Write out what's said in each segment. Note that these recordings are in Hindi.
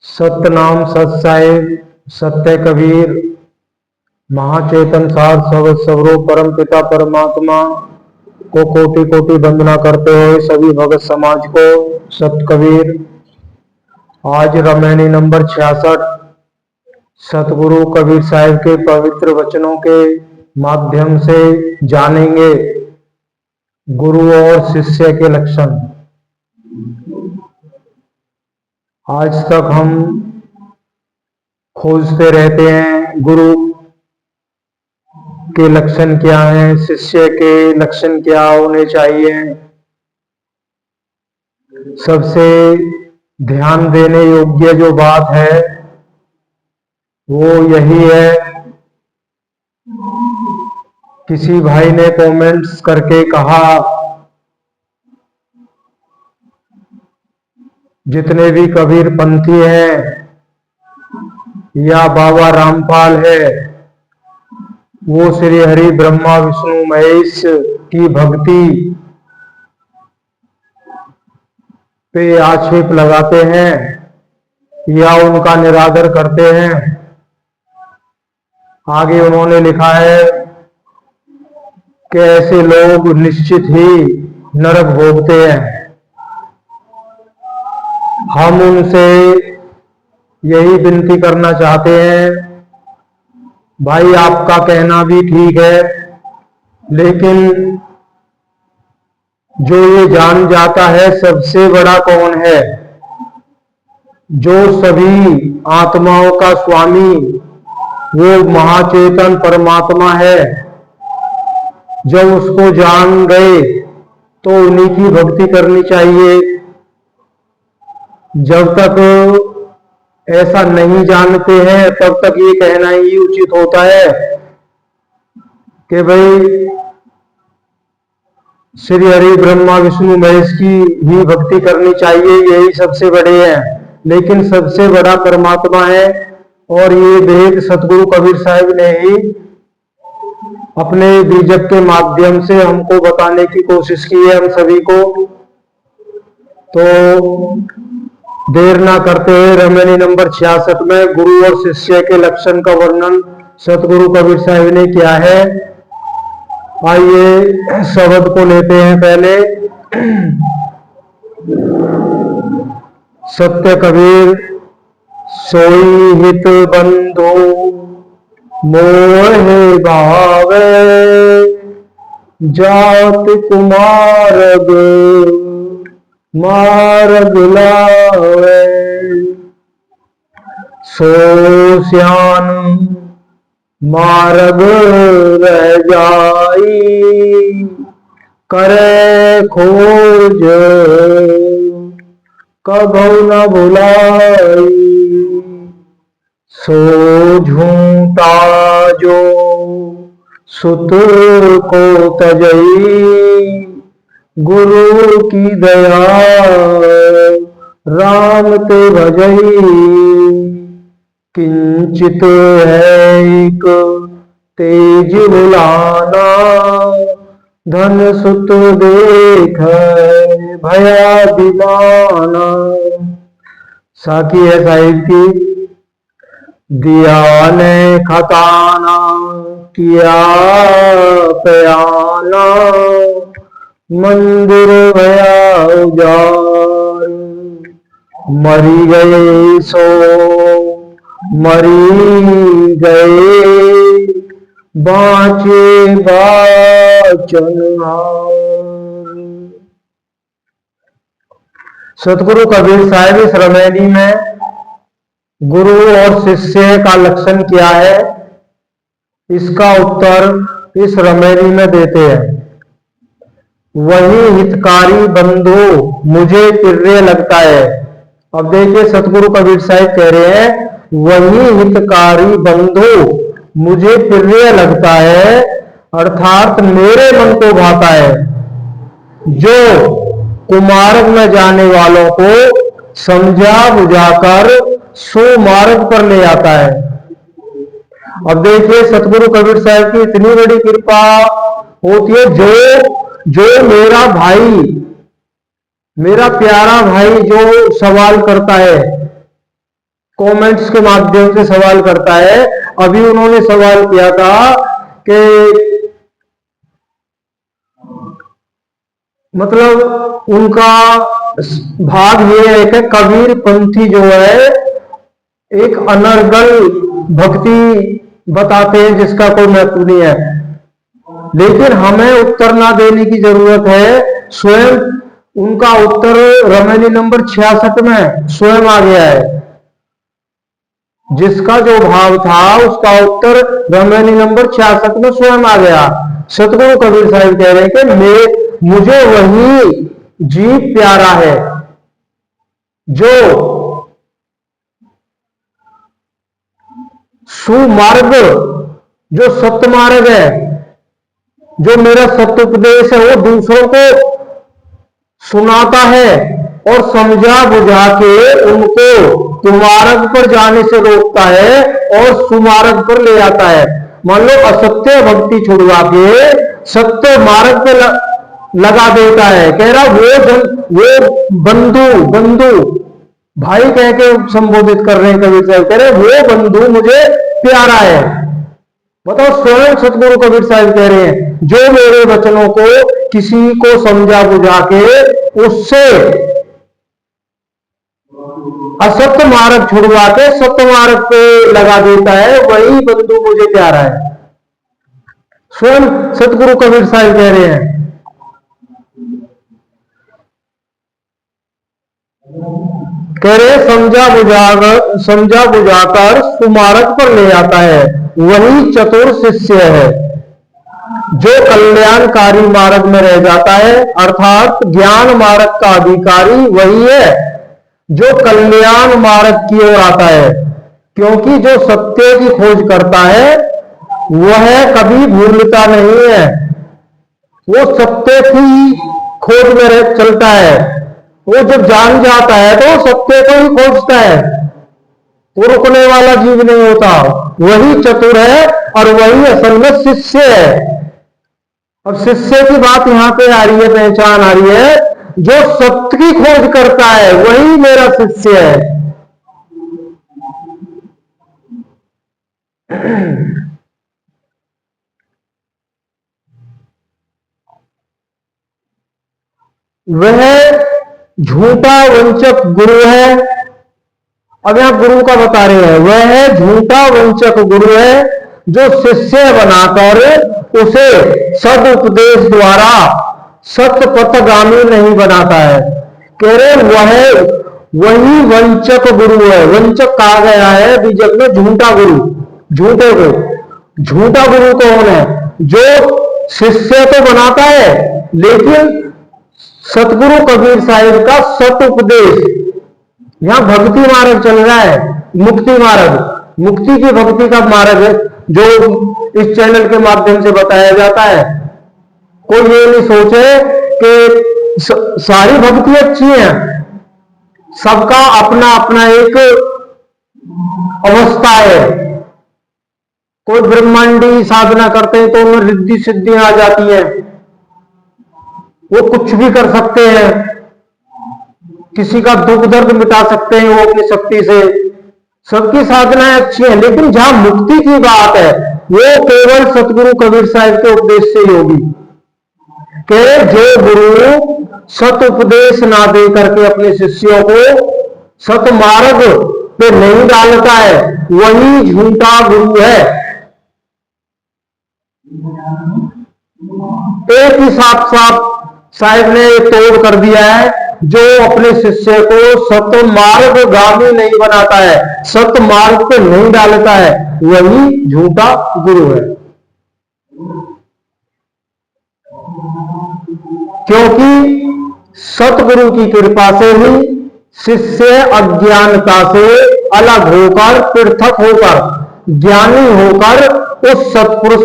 सतनाम सत साहिब सत्य कबीर महाचेतन सार सवरो परम पिता परमात्मा को कोटि कोटि वंदना करते हुए सभी भगत समाज को सत कबीर। आज रमैनी नंबर 66 सतगुरु कबीर साहिब के पवित्र वचनों के माध्यम से जानेंगे गुरु और शिष्य के लक्षण। आज तक हम खोजते रहते हैं गुरु के लक्षण क्या हैं, शिष्य के लक्षण क्या होने चाहिए। सबसे ध्यान देने योग्य जो बात है वो यही है, किसी भाई ने कमेंट्स करके कहा जितने भी कबीर पंथी हैं या बाबा रामपाल है वो श्री हरि ब्रह्मा विष्णु महेश की भक्ति पे आक्षेप लगाते हैं या उनका निरादर करते हैं। आगे उन्होंने लिखा है कि ऐसे लोग निश्चित ही नरक भोगते हैं। हम उनसे यही विनती करना चाहते हैं, भाई आपका कहना भी ठीक है, लेकिन जो ये जान जाता है सबसे बड़ा कौन है, जो सभी आत्माओं का स्वामी वो महाचेतन परमात्मा है। जब उसको जान गए तो उन्हीं की भक्ति करनी चाहिए। जब तक ऐसा नहीं जानते हैं तब तक ये कहना ही उचित होता है कि भाई श्री हरि ब्रह्मा विष्णु महेश की ही भक्ति करनी चाहिए, यही सबसे बड़े हैं। लेकिन सबसे बड़ा परमात्मा है और ये वेद सतगुरु कबीर साहिब ने ही अपने बीजक के माध्यम से हमको बताने की कोशिश की है, हम सभी को। तो देर ना करते हुए रमैनी नंबर 66 में गुरु और शिष्य के लक्षण का वर्णन सतगुरु कबीर साहिब ने किया है। आइए शब्द को लेते हैं पहले। सत्य कबीर सोई हित बंधु मोहे भावे, जात कुमारग मार्ग लावे, सो श्यान मार्ग रह जाई, करे खोज कभू न भुलाई, सो झूठा जो सुत को तजई, गुरु की दया राम ते भजई, किंचित है एक तेज बुलाना, धन सुत देख भया दीवाना। साकी है साहिब की। दिया ने खताना किया प्याना, मंदिर भया उजाड़, मरी गए सो मरी गए, बाँचे बाचनहार। सतगुरु कबीर साहिब इस रमैनी में गुरु और शिष्य का लक्षण क्या है, इसका उत्तर इस रमैनी में देते हैं। वही हितकारी बंधु मुझे प्रिय लगता है। अब देखिए सतगुरु कबीर साहिब कह रहे हैं वही हितकारी बंधु मुझे प्रिय लगता है, अर्थात मेरे मन को भाता है, जो कुमार्ग में जाने वालों को समझा बुझाकर सुमार्ग पर ले आता है। अब देखिए सतगुरु कबीर साहिब की इतनी बड़ी कृपा होती है, जो मेरा भाई, मेरा प्यारा भाई जो सवाल करता है कमेंट्स के माध्यम से सवाल करता है। अभी उन्होंने सवाल किया था कि मतलब उनका भाग ये है कि कबीर पंथी जो है एक अनर्गल भक्ति बताते हैं जिसका कोई महत्व नहीं है, लेकिन हमें उत्तर ना देने की जरूरत है। स्वयं उनका उत्तर रमेली नंबर 66 में स्वयं आ गया है। जिसका जो भाव था उसका उत्तर रमेली नंबर 66 में स्वयं आ गया। सतगुरु कबीर साहिब कह रहे हैं कि मुझे वही जीव प्यारा है जो सुमार्ग, जो सत्य मार्ग है, जो मेरा सत्य उपदेश है वो दूसरों को सुनाता है और समझा बुझा के उनको कुमार्ग पर जाने से रोकता है और सुमार्ग पर ले आता है। मान लो असत्य भक्ति छुड़वा के सत्य मार्ग पे लगा देता है। कह रहा वो बंधु भाई कह के संबोधित कर रहे हैं कबीर साहब। कह रहे वो बंधु मुझे प्यारा है। बताओ, स्वयं सतगुरु कबीर साहब कह रहे हैं जो मेरे वचनों को किसी को समझा बुझा के उससे असत्य मार्ग छुड़वा के सत्य मार्ग पे लगा देता है, वही बंधु मुझे प्यारा है। स्वयं सतगुरु कबीर साहब कह रहे हैं। कह रहे समझा बुझाकर सुमार्ग पर ले आता है, वही चतुर शिष्य है जो कल्याणकारी मार्ग में रह जाता है। अर्थात ज्ञान मार्ग का अधिकारी वही है जो कल्याण मार्ग की ओर आता है, क्योंकि जो सत्य की खोज करता है वह कभी भूलता नहीं है। वो सत्य की खोज में चलता है। वो जब जान जाता है तो सत्य को ही खोजता है, वो रुकने वाला जीव नहीं होता। वही चतुर है और वही असल में शिष्य है। अब शिष्य की बात यहां पे आ रही है, पहचान आ रही है। जो सत्य की खोज करता है वही मेरा शिष्य है। वह झूठा वंचक गुरु है। अब यहां गुरु का बता रहे हैं, वह झूठा वंचक गुरु है जो शिष्य बनाकर उसे सदुपदेश द्वारा सतपथगामी नहीं बनाता है। कह रहे वही वंचक गुरु है। वंचक कहा गया है बीजक में झूठा गुरु। झूठे को झूठा गुरु कौन है? जो शिष्य तो बनाता है लेकिन सतगुरु कबीर साहिब का सत उपदेश, यहां भक्ति मार्ग चल रहा है, मुक्ति मार्ग, मुक्ति की भक्ति का मार्ग है जो इस चैनल के माध्यम से बताया जाता है। कोई ये नहीं सोचे कि सारी भक्ति अच्छी है, सबका अपना अपना एक अवस्था है। कोई ब्रह्मांडी साधना करते हैं तो उनमें रिद्धि सिद्धियां आ जाती है, वो कुछ भी कर सकते हैं, किसी का दुख दर्द मिटा सकते हैं वो अपनी शक्ति से। सबकी साधनाएं अच्छी हैं, लेकिन जहां मुक्ति की बात है वो केवल सतगुरु कबीर साहिब के उपदेश से ही होगी। कि जो गुरु सत उपदेश ना दे करके अपने शिष्यों को सत मार्ग पे नहीं डालता है वही झूठा गुरु है। एक ही साफ साफ साहिब ने तोड़ कर दिया है, जो अपने शिष्य को सत मार्ग गामी नहीं बनाता है, सत मार्ग पे नहीं डालता है, वही झूठा गुरु है। क्योंकि सतगुरु की कृपा से ही शिष्य अज्ञानता से अलग होकर, पृथक होकर, ज्ञानी होकर उस सत्पुरुष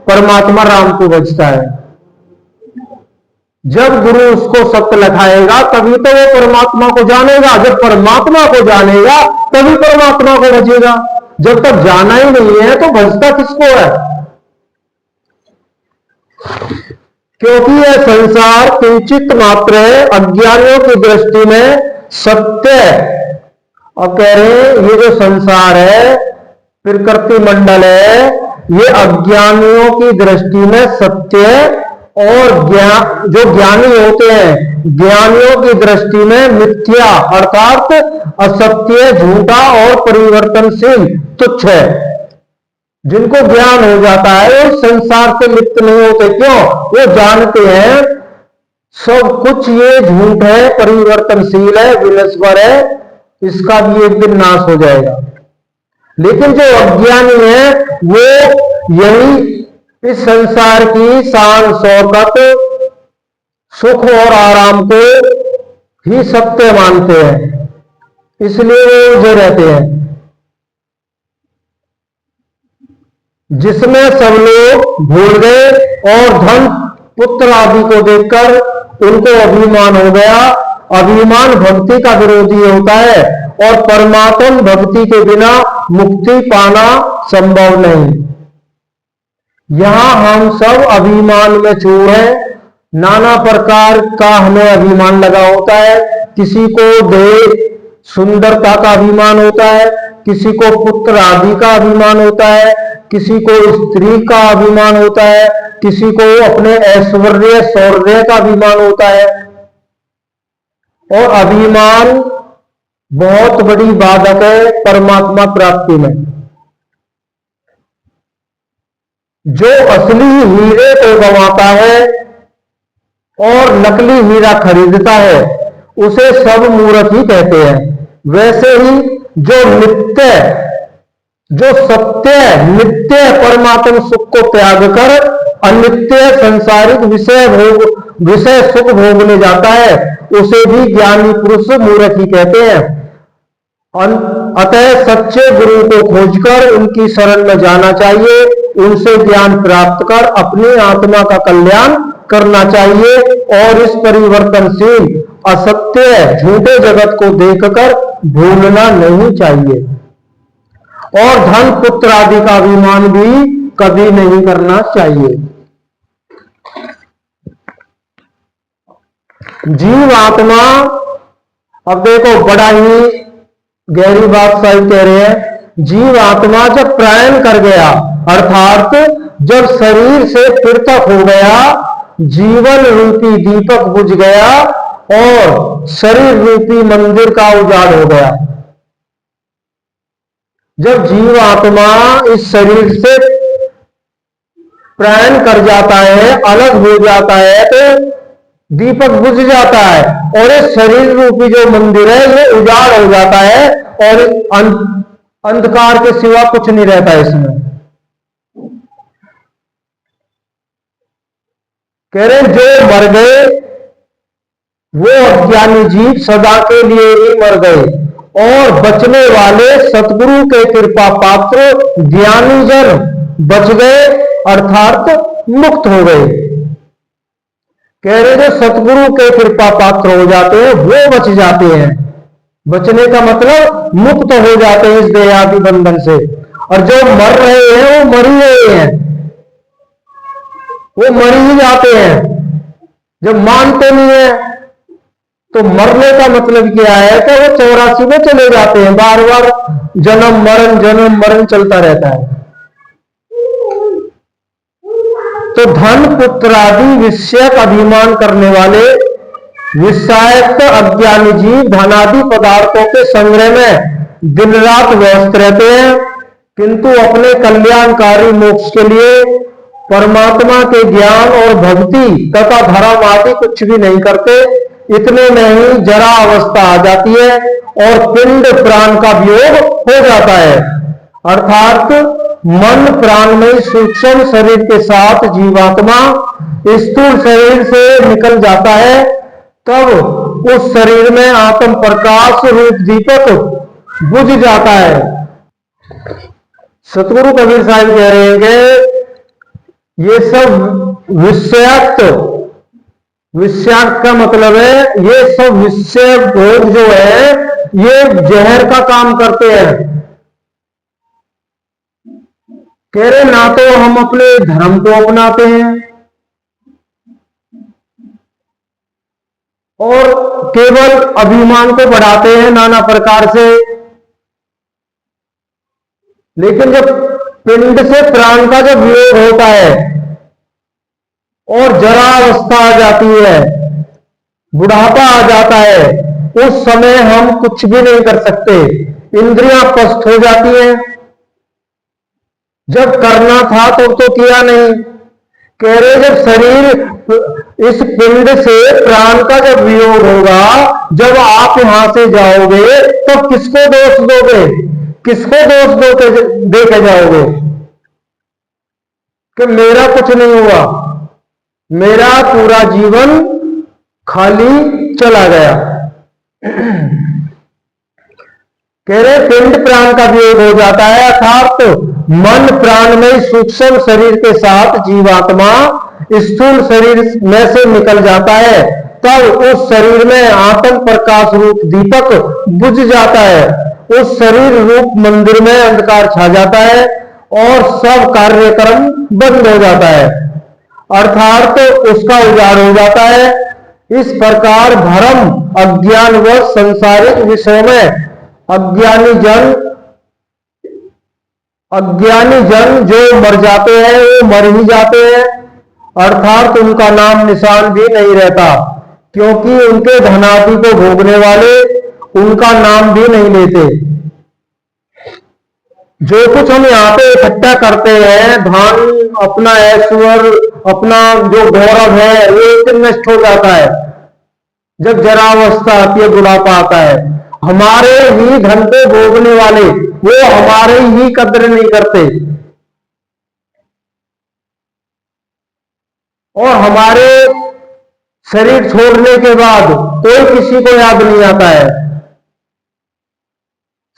परमात्मा राम को भजता है। जब गुरु उसको सत्य लखाएगा तभी तो वो परमात्मा को जानेगा। जब परमात्मा को जानेगा तभी परमात्मा को भजेगा। जब तक जाना ही नहीं है तो भजता किसको है? क्योंकि यह संसार किंचित मात्र है। अज्ञानियों की दृष्टि में सत्य अब कह रहे हैं ये जो संसार है, प्रकृति मंडल है, ये अज्ञानियों की दृष्टि में सत्य और जो ज्ञानी होते हैं ज्ञानियों की दृष्टि में मिथ्या अर्थात असत्य, झूठा और परिवर्तनशील, तुच्छ है। जिनको ज्ञान हो जाता है वो संसार से लिप्त नहीं होते। क्यों? वो जानते हैं सब कुछ ये झूठ है, परिवर्तनशील है, विनश्वर है, इसका भी एक दिन नाश हो जाएगा। लेकिन जो अज्ञानी है वो यही इस संसार की शान शौकत, सुख और आराम को ही सत्य मानते हैं, इसलिए वो उलझे रहते हैं। जिसमें सब लोग भूल गए और धन पुत्र आदि को देखकर उनको अभिमान हो गया। अभिमान भक्ति का विरोधी होता है और परमात्म भक्ति के बिना मुक्ति पाना संभव नहीं। यहां हम सब अभिमान में चूर हैं। नाना प्रकार का हमें अभिमान लगा होता है। किसी को देह सुंदरता का अभिमान होता है, किसी को पुत्र आदि का अभिमान होता है, किसी को स्त्री का अभिमान होता है, किसी को अपने ऐश्वर्य शौर्य का अभिमान होता है। और अभिमान बहुत बड़ी बाधक है परमात्मा प्राप्ति में। जो असली हीरे को गंवाता है और नकली हीरा खरीदता है उसे सब मूर्ख ही कहते हैं। वैसे ही जो नित्य, जो सत्य नित्य परमात्म सुख को त्याग कर अनित्य संसारिक विषय सुख भोगने जाता है उसे भी ज्ञानी पुरुष मूर्ख ही कहते हैं। अतः सच्चे गुरु को खोजकर उनकी शरण में जाना चाहिए, उनसे ज्ञान प्राप्त कर अपनी आत्मा का कल्याण करना चाहिए और इस परिवर्तनशील असत्य झूठे जगत को देखकर भूलना नहीं चाहिए। और धन पुत्र आदि का अभिमान भी कभी नहीं करना चाहिए। जीव आत्मा, अब देखो बड़ा ही गहरी बात साहिब कह रहे हैं। जीव आत्मा जब प्रयाण कर गया अर्थात जब शरीर से पृथक हो गया, जीवन रूपी दीपक बुझ गया और शरीर रूपी मंदिर का उजाड़ हो गया। जब जीव आत्मा इस शरीर से प्रयाण कर जाता है, अलग हो जाता है, तो दीपक बुझ जाता है और इस शरीर रूपी जो मंदिर है ये उजाड़ हो जाता है और अंधकार के सिवा कुछ नहीं रहता इसमें। कह रहे जो मर गए वो अज्ञानी जीव सदा के लिए ही मर गए और बचने वाले सतगुरु के कृपा पात्र ज्ञानी जन बच गए अर्थात मुक्त हो गए। कह रहे जो सतगुरु के कृपा पात्र हो जाते हैं वो बच जाते हैं। बचने का मतलब मुक्त हो जाते हैं इस देहादि बंधन से। और जो मर रहे हैं वो मर ही रहे हैं, वो मर ही जाते हैं। जब मानते नहीं है तो मरने का मतलब क्या है कि वो 84 में चले जाते हैं। बार बार जन्म मरण चलता रहता है। तो धन पुत्र आदि विषयक अभिमान करने वाले विषाक्त अज्ञानी जीव धनादि पदार्थों के संग्रह में दिन रात व्यस्त रहते हैं, किंतु अपने कल्याणकारी मोक्ष के लिए परमात्मा के ज्ञान और भक्ति तथा धर्म आदि कुछ भी नहीं करते। इतने में ही जरा अवस्था आ जाती है और पिंड प्राण का वियोग हो जाता है अर्थात मन प्राण में सूक्ष्म शरीर के साथ जीवात्मा स्थूल शरीर से निकल जाता है। तब उस शरीर में आत्म प्रकाश रूप दीपक बुझ जाता है। सतगुरु कबीर साहब कह रहे हैं कि ये सब विषयाक्त का मतलब है ये सब विषय भोग जो है ये जहर का काम करते हैं। कह रहे ना तो हम अपने धर्म को अपनाते हैं और केवल अभिमान को बढ़ाते हैं नाना प्रकार से, लेकिन जब पिंड से प्राण का जब वियोग होता है और जरा अवस्था आ जाती है, बुढ़ापा आ जाता है, उस समय हम कुछ भी नहीं कर सकते, इंद्रियां पस्त हो जाती हैं। जब करना था तो किया नहीं। कह रहे जब शरीर इस पिंड से प्राण का जब वियोग होगा, जब आप यहां से जाओगे तो किसको दोष दोगे, किसको दोष दे के जाओगे कि मेरा कुछ नहीं हुआ, मेरा पूरा जीवन खाली चला गया। कह रहे पिंड प्राण का वियोग हो जाता है, अर्थात मन प्राण में सूक्ष्म शरीर के साथ जीवात्मा स्थूल शरीर में से निकल जाता है, तब उस शरीर में आत्म प्रकाश रूप दीपक बुझ जाता है, उस शरीर रूप मंदिर में अंधकार छा जाता है और सब कार्यक्रम बंद हो जाता है, अर्थात उसका उजाड़ हो जाता है। इस प्रकार भ्रम अज्ञान व संसारिक विषयों में अज्ञानी जन जो मर जाते हैं वो मर ही जाते हैं, अर्थात उनका नाम निशान भी नहीं रहता, क्योंकि उनके धनादि को भोगने वाले उनका नाम भी नहीं लेते। जो कुछ हम यहाँ पे इकट्ठा करते हैं, धन, अपना ऐश्वर्य, अपना जो गौरव है, वो एक दिन नष्ट हो जाता है। जब जरावस्था आती है, बुढ़ापा आता है, हमारे ही धन को भोगने वाले वो हमारे ही कदर नहीं करते और हमारे शरीर छोड़ने के बाद कोई किसी को याद नहीं आता है,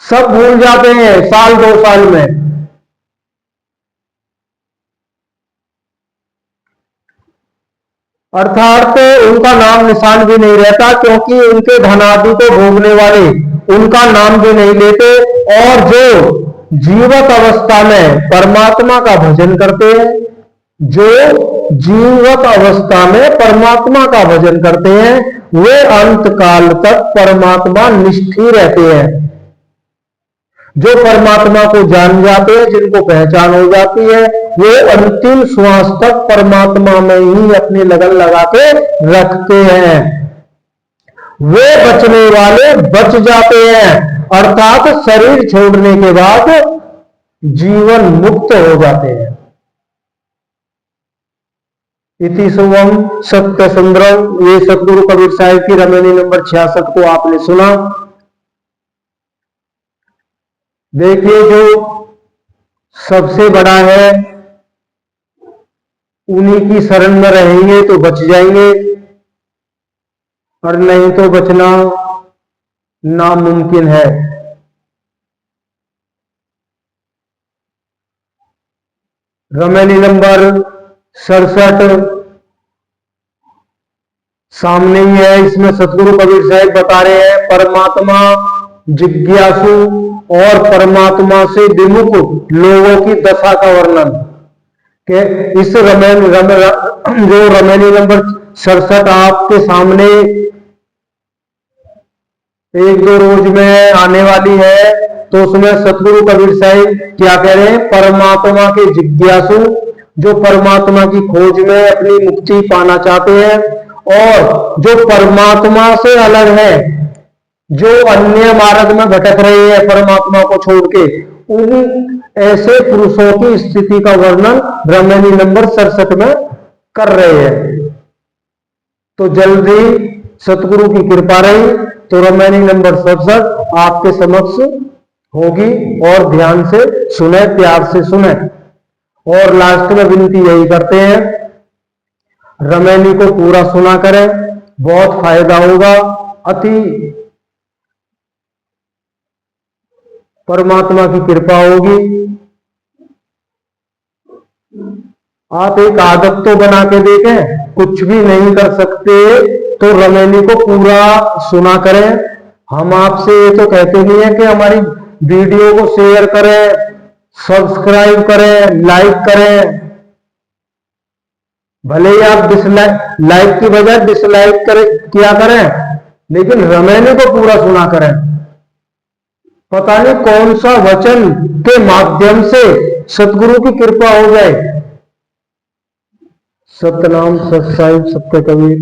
सब भूल जाते हैं साल 2 साल में। अर्थात उनका नाम निशान भी नहीं रहता, क्योंकि उनके धनादि को भोगने वाले उनका नाम भी नहीं लेते, और जो जीवित अवस्था में परमात्मा का भजन करते हैं, जो जीवित अवस्था में परमात्मा का भजन करते हैं, वे अंत काल तक परमात्मा निष्ठ ही रहते हैं। जो परमात्मा को जान जाते हैं, जिनको पहचान हो जाती है, वे अंतिम श्वास तक परमात्मा में ही अपनी लगन लगा के रखते हैं। वे बचने वाले बच जाते हैं, अर्थात शरीर छोड़ने के बाद जीवन मुक्त हो जाते हैं। इति शुभम सत्य सुंदरम। ये सतगुरु कबीर साहिब की रमेली नंबर 66 को आपने सुना। देखिए, जो सबसे बड़ा है उन्हीं की शरण में रहेंगे तो बच जाएंगे, और नहीं तो बचना नामुमकिन है। रमेली नंबर 67 सामने ही है। इसमें सतगुरु कबीर साहब बता रहे हैं परमात्मा जिज्ञासु और परमात्मा से विमुख लोगों की दशा का वर्णन के इस जो रमेली नंबर 67 आपके सामने 1-2 रोज में आने वाली है, तो उसमें सतगुरु कबीर साहब क्या कह रहे हैं, परमात्मा के जिज्ञासु जो परमात्मा की खोज में अपनी मुक्ति पाना चाहते हैं, और जो परमात्मा से अलग है, जो अन्य मार्ग में भटक रहे हैं परमात्मा को छोड़ के, उन ऐसे पुरुषों की स्थिति का वर्णन रमेली नंबर 67 में कर रहे हैं। तो जल्दी सतगुरु की कृपा रही तो रमेली नंबर 67 आपके समक्ष होगी, और ध्यान से सुने, प्यार से सुने। और लास्ट में विनती यही करते हैं, रमेली को पूरा सुना करें, बहुत फायदा होगा। अति परमात्मा की कृपा होगी। आप एक आदत तो बना के देखें, कुछ भी नहीं कर सकते तो रमेली को पूरा सुना करें। हम आपसे ये तो कहते नहीं है कि हमारी वीडियो को शेयर करें, सब्सक्राइब करें, लाइक करें, भले ही आप लाइक की बजाय डिसलाइक किया करें, लेकिन रमेली को पूरा सुना करें। पता नहीं कौन सा वचन के माध्यम से सतगुरु की कृपा हो जाए। सतनाम सत साहिब सत्य कबीर।